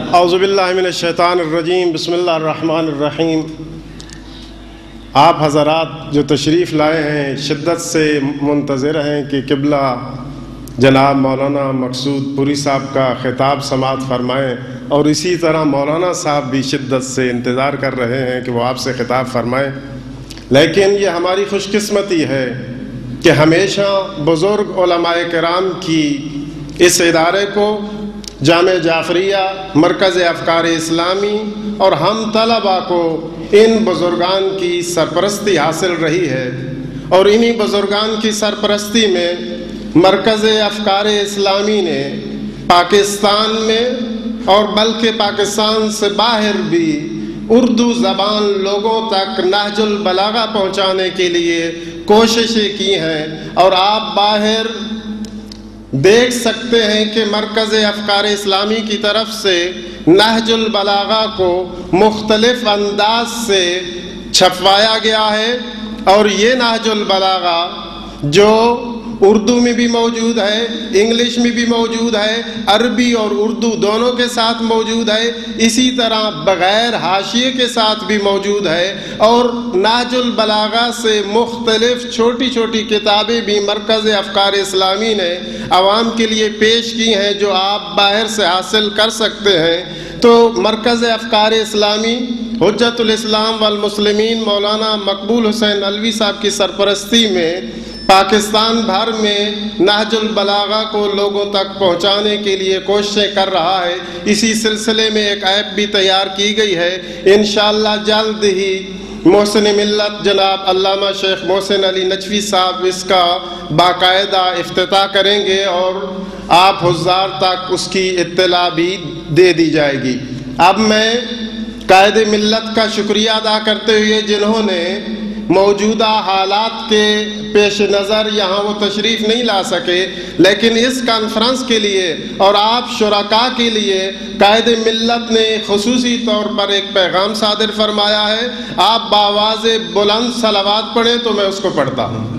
اعوذ باللہ من الشیطان الرجیم، بسم اللہ الرحمن الرحیم۔ آپ حضرات جو تشریف لائے ہیں شدت سے منتظر ہیں کہ قبلہ جناب مولانا مقصود پوری صاحب کا خطاب سماعت فرمائیں، اور اسی طرح مولانا صاحب بھی شدت سے انتظار کر رہے ہیں کہ وہ آپ سے خطاب فرمائیں۔ لیکن یہ ہماری خوش قسمتی ہے کہ ہمیشہ بزرگ علماء کرام کی اس ادارے کو جامعہ جعفریہ، مرکز افکار اسلامی اور ہم طلباء کو ان بزرگان کی سرپرستی حاصل رہی ہے، اور انہی بزرگان کی سرپرستی میں مرکز افکار اسلامی نے پاکستان میں اور بلکہ پاکستان سے باہر بھی اردو زبان لوگوں تک نہج البلاغہ پہنچانے کے لیے کوششیں کی ہیں، اور آپ باہر دیکھ سکتے ہیں کہ مرکز افکار اسلامی کی طرف سے نہج البلاغہ کو مختلف انداز سے چھپوایا گیا ہے، اور یہ نہج البلاغہ جو اردو میں بھی موجود ہے، انگلش میں بھی موجود ہے، عربی اور اردو دونوں کے ساتھ موجود ہے، اسی طرح بغیر حاشیے کے ساتھ بھی موجود ہے، اور نہج البلاغہ سے مختلف چھوٹی چھوٹی کتابیں بھی مرکز افکار اسلامی نے عوام کے لیے پیش کی ہیں جو آپ باہر سے حاصل کر سکتے ہیں۔ تو مرکز افکار اسلامی حجت الاسلام والمسلمین مولانا مقبول حسین علوی صاحب کی سرپرستی میں پاکستان بھر میں نہج البلاغہ کو لوگوں تک پہنچانے کے لیے کوششیں کر رہا ہے۔ اسی سلسلے میں ایک ایپ بھی تیار کی گئی ہے، انشاءاللہ جلد ہی محسن ملت جناب علامہ شیخ محسن علی نقوی صاحب اس کا باقاعدہ افتتاح کریں گے، اور آپ حضار تک اس کی اطلاع بھی دے دی جائے گی۔ اب میں قائد ملت کا شکریہ ادا کرتے ہوئے جنہوں نے موجودہ حالات کے پیش نظر یہاں وہ تشریف نہیں لا سکے، لیکن اس کانفرنس کے لیے اور آپ شرکاء کے لیے قائد ملت نے خصوصی طور پر ایک پیغام صادر فرمایا ہے۔ آپ بآواز بلند صلوات پڑھیں تو میں اس کو پڑھتا ہوں۔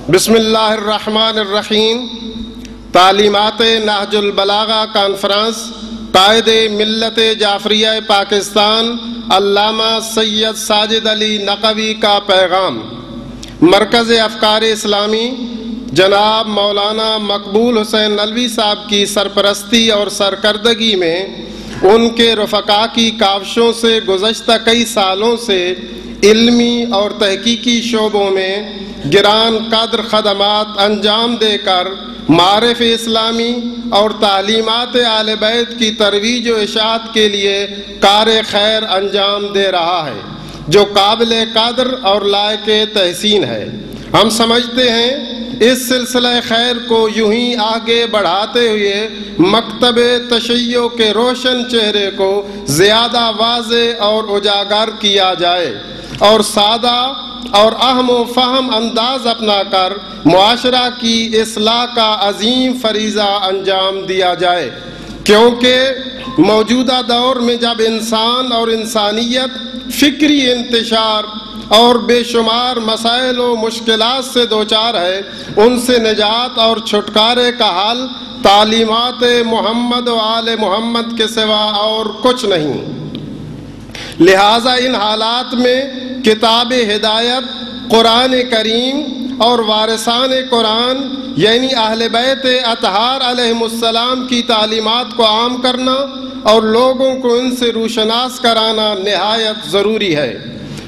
بسم اللہ الرحمن الرحیم۔ تعلیمات نہج البلاغہ کانفرنس قائد ملت جعفریہ پاکستان علامہ سید ساجد علی نقوی کا پیغام۔ مرکز افکار اسلامی جناب مولانا مقبول حسین علوی صاحب کی سرپرستی اور سرکردگی میں ان کے رفقا کی کاوشوں سے گزشتہ کئی سالوں سے علمی اور تحقیقی شعبوں میں گران قدر خدمات انجام دے کر معارف اسلامی اور تعلیمات اہل بیت کی ترویج و اشاعت کے لیے کار خیر انجام دے رہا ہے، جو قابل قدر اور لائق تحسین ہے۔ ہم سمجھتے ہیں اس سلسلہ خیر کو یوں ہی آگے بڑھاتے ہوئے مکتب تشیع کے روشن چہرے کو زیادہ واضح اور اجاگر کیا جائے، اور سادہ اور اہم و فہم انداز اپنا کر معاشرہ کی اصلاح کا عظیم فریضہ انجام دیا جائے، کیونکہ موجودہ دور میں جب انسان اور انسانیت فکری انتشار اور بے شمار مسائل و مشکلات سے دوچار ہے، ان سے نجات اور چھٹکارے کا حل تعلیمات محمد و آل محمد کے سوا اور کچھ نہیں۔ لہٰذا ان حالات میں کتاب ہدایت قرآن کریم اور وارثان قرآن یعنی اہل بیت اطہار علیہم السلام کی تعلیمات کو عام کرنا اور لوگوں کو ان سے روشناس کرانا نہایت ضروری ہے۔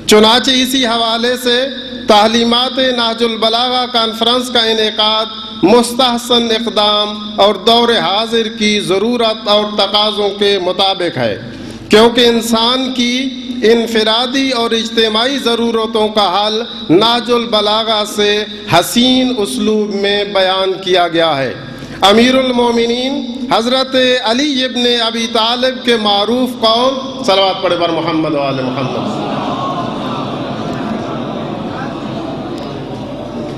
چنانچہ اسی حوالے سے تعلیمات نہج البلاغہ کانفرنس کا انعقاد مستحسن اقدام اور دور حاضر کی ضرورت اور تقاضوں کے مطابق ہے، کیونکہ انسان کی انفرادی اور اجتماعی ضرورتوں کا حل نہج البلاغہ سے حسین اسلوب میں بیان کیا گیا ہے۔ امیر المومنین حضرت علی ابن ابی طالب کے معروف قول صلوات پڑھے بر محمد و آل محمد۔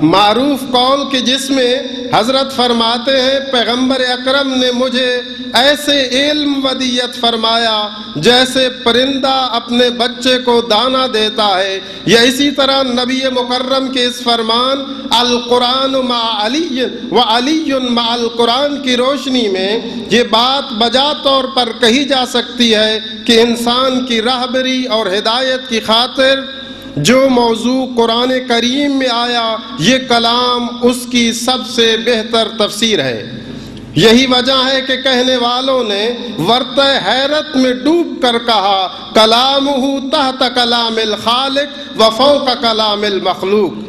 معروف قول کہ جس میں حضرت فرماتے ہیں پیغمبر اکرم نے مجھے ایسے علم ودیت فرمایا جیسے پرندہ اپنے بچے کو دانہ دیتا ہے، یا اسی طرح نبی مکرم کے اس فرمان القرآن مع علی و علی مع القرآن کی روشنی میں یہ بات بجا طور پر کہی جا سکتی ہے کہ انسان کی رہبری اور ہدایت کی خاطر جو موضوع قرآن کریم میں آیا یہ کلام اس کی سب سے بہتر تفسیر ہے۔ یہی وجہ ہے کہ کہنے والوں نے ورطہ حیرت میں ڈوب کر کہا کلامہ تحت کلام الخالق و فوق کلام المخلوق۔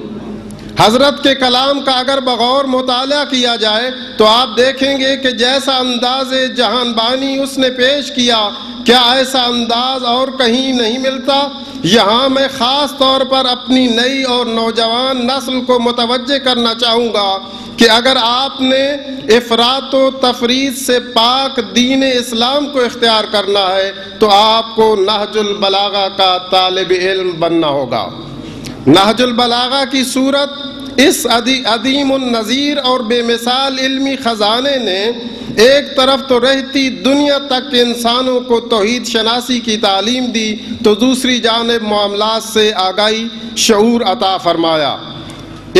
حضرت کے کلام کا اگر بغور مطالعہ کیا جائے تو آپ دیکھیں گے کہ جیسا انداز جہان بانی اس نے پیش کیا، کیا ایسا انداز اور کہیں نہیں ملتا۔ یہاں میں خاص طور پر اپنی نئی اور نوجوان نسل کو متوجہ کرنا چاہوں گا کہ اگر آپ نے افراط و تفریط سے پاک دین اسلام کو اختیار کرنا ہے تو آپ کو نہج البلاغہ کا طالب علم بننا ہوگا۔ نہج البلاغہ کی صورت اس عدیم النظیر اور بے مثال علمی خزانے نے ایک طرف تو رہتی دنیا تک انسانوں کو توحید شناسی کی تعلیم دی تو دوسری جانب معاملات سے آگاہی شعور عطا فرمایا۔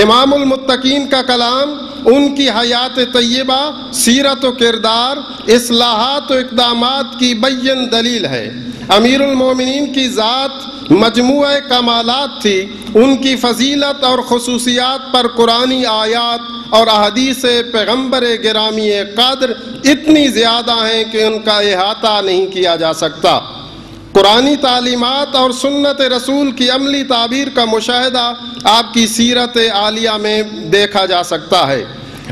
امام المتقین کا کلام ان کی حیات طیبہ، سیرت و کردار، اصلاحات و اقدامات کی بین دلیل ہے۔ امیر المومنین کی ذات مجموعہ کمالات تھی، ان کی فضیلت اور خصوصیات پر قرآنی آیات اور احادیث پیغمبر گرامی قدر اتنی زیادہ ہیں کہ ان کا احاطہ نہیں کیا جا سکتا۔ قرآنی تعلیمات اور سنت رسول کی عملی تعبیر کا مشاہدہ آپ کی سیرت عالیہ میں دیکھا جا سکتا ہے۔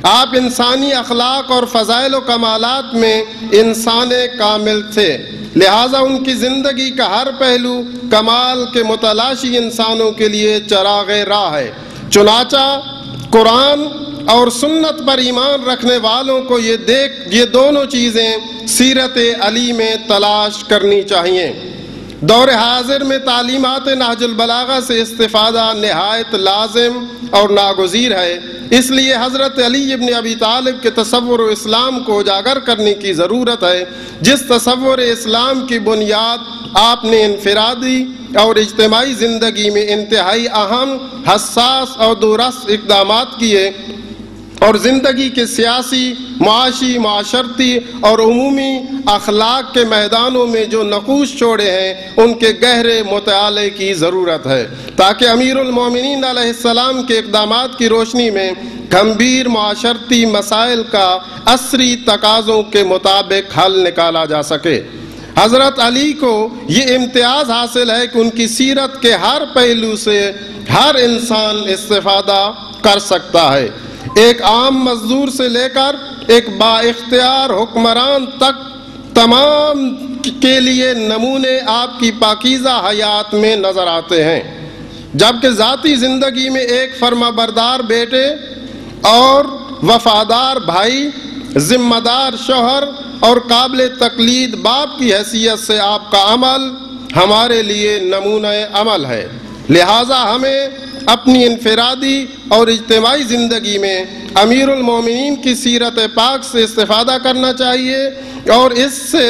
آپ انسانی اخلاق اور فضائل و کمالات میں انسان کامل تھے، لہٰذا ان کی زندگی کا ہر پہلو کمال کے متلاشی انسانوں کے لیے چراغ راہ ہے۔ چنانچہ قرآن اور سنت پر ایمان رکھنے والوں کو یہ دونوں چیزیں سیرت علی میں تلاش کرنی چاہیے۔ دور حاضر میں تعلیمات نہج البلاغہ سے استفادہ نہایت لازم اور ناگزیر ہے، اس لیے حضرت علی ابن ابی طالب کے تصور اسلام کو اجاگر کرنے کی ضرورت ہے، جس تصور اسلام کی بنیاد آپ نے انفرادی اور اجتماعی زندگی میں انتہائی اہم، حساس اور دورس اقدامات کیے، اور زندگی کے سیاسی، معاشی، معاشرتی اور عمومی اخلاق کے میدانوں میں جو نقوش چھوڑے ہیں ان کے گہرے مطالعے کی ضرورت ہے، تاکہ امیر المومنین علیہ السلام کے اقدامات کی روشنی میں گمبھیر معاشرتی مسائل کا عصری تقاضوں کے مطابق حل نکالا جا سکے۔ حضرت علی کو یہ امتیاز حاصل ہے کہ ان کی سیرت کے ہر پہلو سے ہر انسان استفادہ کر سکتا ہے۔ ایک عام مزدور سے لے کر ایک با اختیار حکمران تک تمام کے لیے نمونے آپ کی پاکیزہ حیات میں نظر آتے ہیں، جبکہ ذاتی زندگی میں ایک فرما بردار بیٹے اور وفادار بھائی، ذمہ دار شوہر اور قابل تقلید باپ کی حیثیت سے آپ کا عمل ہمارے لیے نمونہ عمل ہے۔ لہٰذا ہمیں اپنی انفرادی اور اجتماعی زندگی میں امیر المومنین کی سیرت پاک سے استفادہ کرنا چاہیے اور اس سے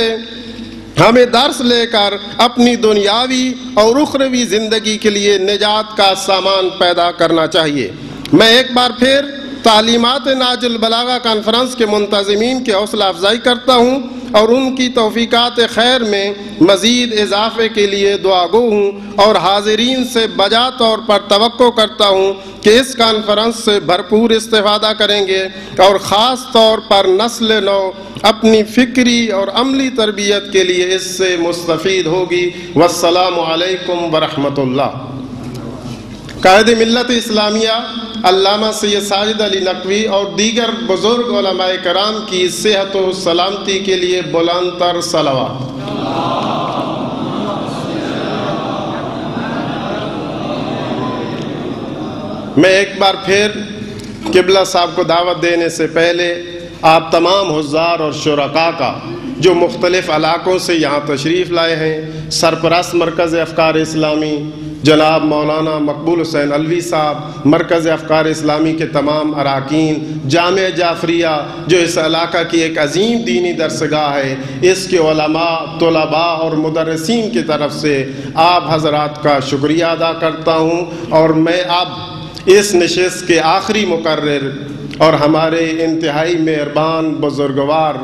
ہمیں درس لے کر اپنی دنیاوی اور اخروی زندگی کے لیے نجات کا سامان پیدا کرنا چاہیے۔ میں ایک بار پھر تعلیمات نہج البلاغہ کانفرنس کے منتظمین کی حوصلہ افزائی کرتا ہوں اور ان کی توفیقات خیر میں مزید اضافے کے لیے دعا گو ہوں، اور حاضرین سے بجا طور پر توقع کرتا ہوں کہ اس کانفرنس سے بھرپور استفادہ کریں گے اور خاص طور پر نسل نو اپنی فکری اور عملی تربیت کے لیے اس سے مستفید ہوگی۔ والسلام علیکم ورحمۃ اللہ۔ قائد ملت اسلامیہ علامہ سید ساجد علی نقوی اور دیگر بزرگ علماء کرام کی صحت و سلامتی کے لیے بلند تر صلوات۔ میں ایک بار پھر قبلہ صاحب کو دعوت دینے سے پہلے آپ تمام حضار اور شرکاء کا جو مختلف علاقوں سے یہاں تشریف لائے ہیں، سرپرست مرکز افکار اسلامی، جناب مولانا مقبول حسین علوی صاحب، مرکز افکار اسلامی کے تمام اراکین، جامعہ جعفریہ جو اس علاقہ کی ایک عظیم دینی درسگاہ ہے، اس کے علماء، طلباء اور مدرسین کی طرف سے آپ حضرات کا شکریہ ادا کرتا ہوں۔ اور میں اب اس نشست کے آخری مقرر اور ہمارے انتہائی مہربان بزرگوار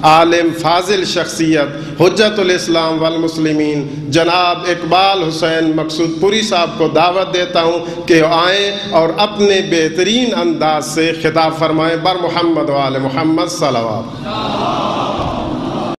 عالم فاضل شخصیت حجت الاسلام والمسلمین جناب اقبال حسین مقصود پوری صاحب کو دعوت دیتا ہوں کہ آئیں اور اپنے بہترین انداز سے خطاب فرمائیں۔ بر محمد و آل محمد صلوات۔